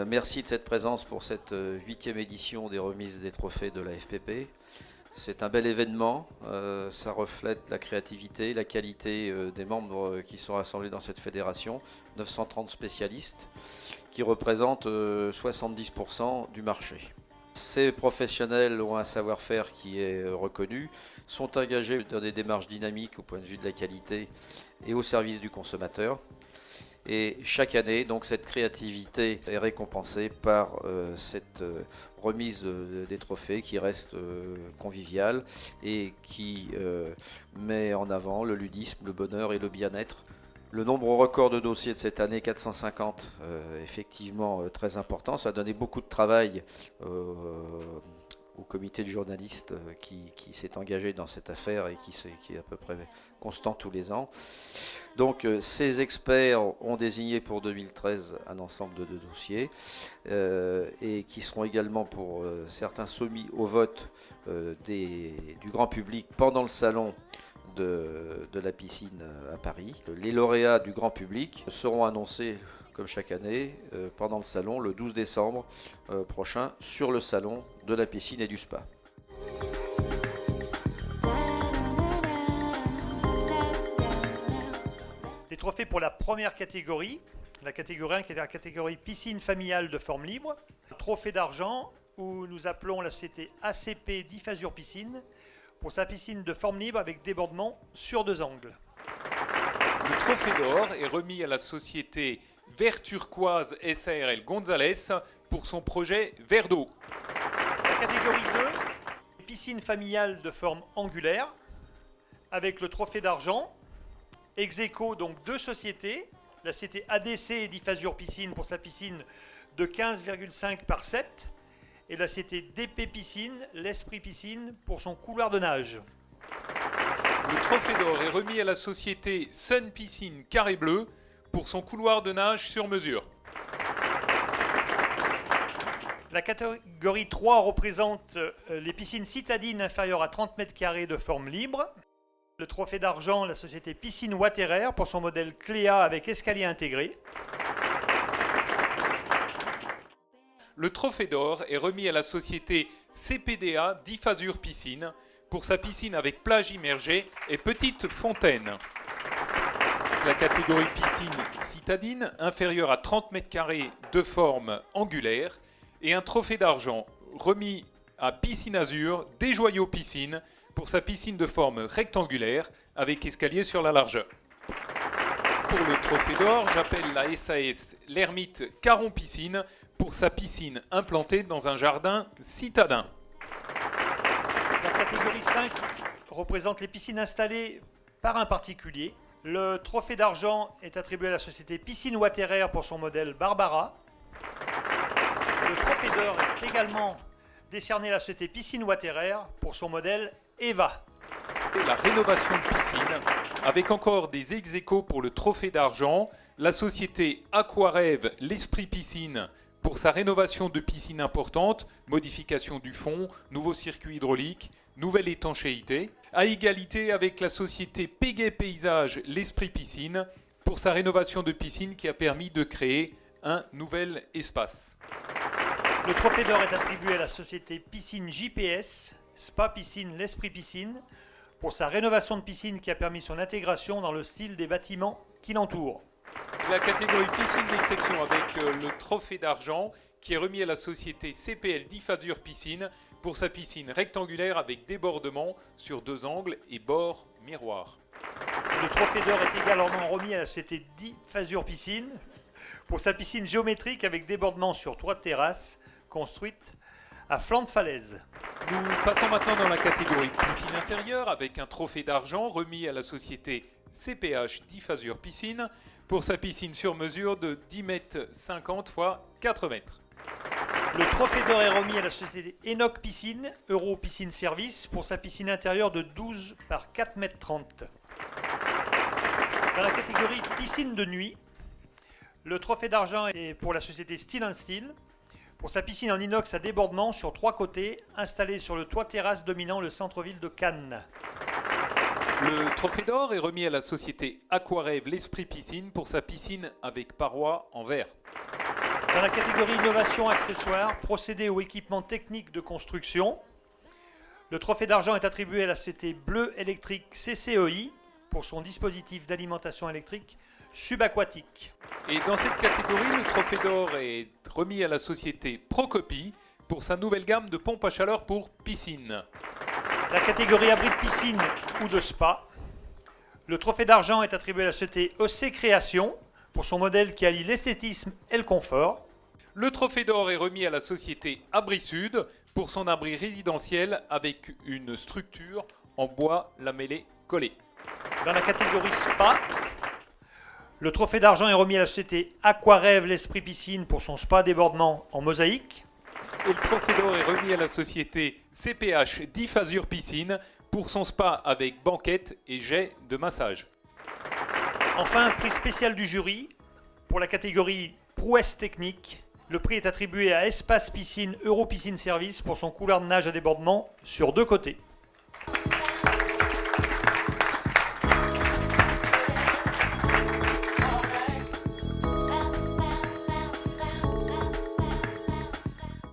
Merci de cette présence pour cette 8e édition des remises des trophées de la FPP. C'est un bel événement, ça reflète la créativité, la qualité des membres qui sont rassemblés dans cette fédération, 930 spécialistes qui représentent 70% du marché. Ces professionnels ont un savoir-faire qui est reconnu, sont engagés dans des démarches dynamiques au point de vue de la qualité et au service du consommateur. Et chaque année, donc, cette créativité est récompensée par cette remise des trophées qui reste conviviale et qui met en avant le ludisme, le bonheur et le bien-être. Le nombre record de dossiers de cette année, 450, effectivement très important. Ça a donné beaucoup de travail au comité de journalistes qui s'est engagé dans cette affaire et qui est à peu près constant tous les ans. Donc ces experts ont désigné pour 2013 un ensemble de dossiers et qui seront également pour certains soumis au vote du grand public pendant le salon de la piscine à Paris. Les lauréats du grand public seront annoncés, comme chaque année, pendant le salon, le 12 décembre prochain, sur le salon de la piscine et du spa. Les trophées pour la première catégorie, la catégorie 1 qui est la catégorie piscine familiale de forme libre. Le trophée d'argent, où nous appelons la société ACP Diffasure Piscine, pour sa piscine de forme libre avec débordement sur 2 angles. Le trophée d'or est remis à la société Vert Turquoise SARL Gonzalez pour son projet Vert d'eau. La catégorie 2, piscine familiale de forme angulaire, avec le trophée d'argent. Ex aequo, donc 2 sociétés, la société ADC et Diffasure Piscine pour sa piscine de 15,5 par 7, et la société DP Piscine, l'Esprit Piscine, pour son couloir de nage. Le trophée d'or est remis à la société Sun Piscine Carré Bleu pour son couloir de nage sur mesure. La catégorie 3 représente les piscines citadines inférieures à 30 mètres carrés de forme libre. Le trophée d'argent, la société Piscine Water pour son modèle Cléa avec escalier intégré. Le trophée d'or est remis à la société CPDA Diffasure Piscine pour sa piscine avec plage immergée et petite fontaine. La catégorie piscine citadine, inférieure à 30 mètres carrés de forme angulaire, et un trophée d'argent remis à Piscine Azur des Joyaux Piscine pour sa piscine de forme rectangulaire avec escalier sur la largeur. Pour le trophée d'or, j'appelle la SAS l'Ermite Caron Piscine pour sa piscine implantée dans un jardin citadin. La catégorie 5 représente les piscines installées par un particulier. Le trophée d'argent est attribué à la société Piscine Water pour son modèle Barbara. Le trophée d'or est également décerné à la société Piscine Water pour son modèle Eva. Et la rénovation de piscine, avec encore des ex aequo pour le trophée d'argent, la société Aquarêve l'Esprit Piscine pour sa rénovation de piscine importante, modification du fond, nouveau circuit hydraulique, nouvelle étanchéité, à égalité avec la société Péguet Paysage l'Esprit Piscine pour sa rénovation de piscine qui a permis de créer un nouvel espace. Le trophée d'or est attribué à la société Piscine JPS, Spa Piscine l'Esprit Piscine, pour sa rénovation de piscine qui a permis son intégration dans le style des bâtiments qui l'entourent. La catégorie piscine d'exception avec le trophée d'argent qui est remis à la société CPL Diffasure Piscine pour sa piscine rectangulaire avec débordement sur 2 angles et bord miroir. Le trophée d'or est également remis à la société Diffasure Piscine pour sa piscine géométrique avec débordement sur 3 terrasses construites à flanc de falaise. Nous passons maintenant dans la catégorie piscine intérieure avec un trophée d'argent remis à la société CPH Diffasure Piscine pour sa piscine sur mesure de 10,50 mètres x 4 mètres. Le trophée d'or est remis à la société Enoch Piscine, Euro Piscine Service, pour sa piscine intérieure de 12 par 4,30 mètres. Dans la catégorie piscine de nuit, le trophée d'argent est pour la société Steel & Steel, pour sa piscine en inox à débordement sur 3 côtés, installée sur le toit terrasse dominant le centre-ville de Cannes. Le trophée d'or est remis à la société Aquarêve l'Esprit Piscine pour sa piscine avec parois en verre. Dans la catégorie innovation accessoire, procédés ou équipements techniques de construction, le trophée d'argent est attribué à la société Bleu Électrique CCEI pour son dispositif d'alimentation électrique subaquatique. Et dans cette catégorie, le trophée d'or est remis à la société Procopie pour sa nouvelle gamme de pompes à chaleur pour piscine. La catégorie abri de piscine ou de spa, le trophée d'argent est attribué à la société EC Création pour son modèle qui allie l'esthétisme et le confort. Le trophée d'or est remis à la société Abri Sud pour son abri résidentiel avec une structure en bois lamellé collé. Dans la catégorie spa, le trophée d'argent est remis à la société Aquarêve l'Esprit Piscine pour son spa débordement en mosaïque. Et le trophée d'or est remis à la société CPH Diffasure Piscine pour son spa avec banquette et jet de massage. Enfin, un prix spécial du jury pour la catégorie prouesse technique. Le prix est attribué à Espace Piscine Euro Piscine Service pour son couloir de nage à débordement sur 2 côtés.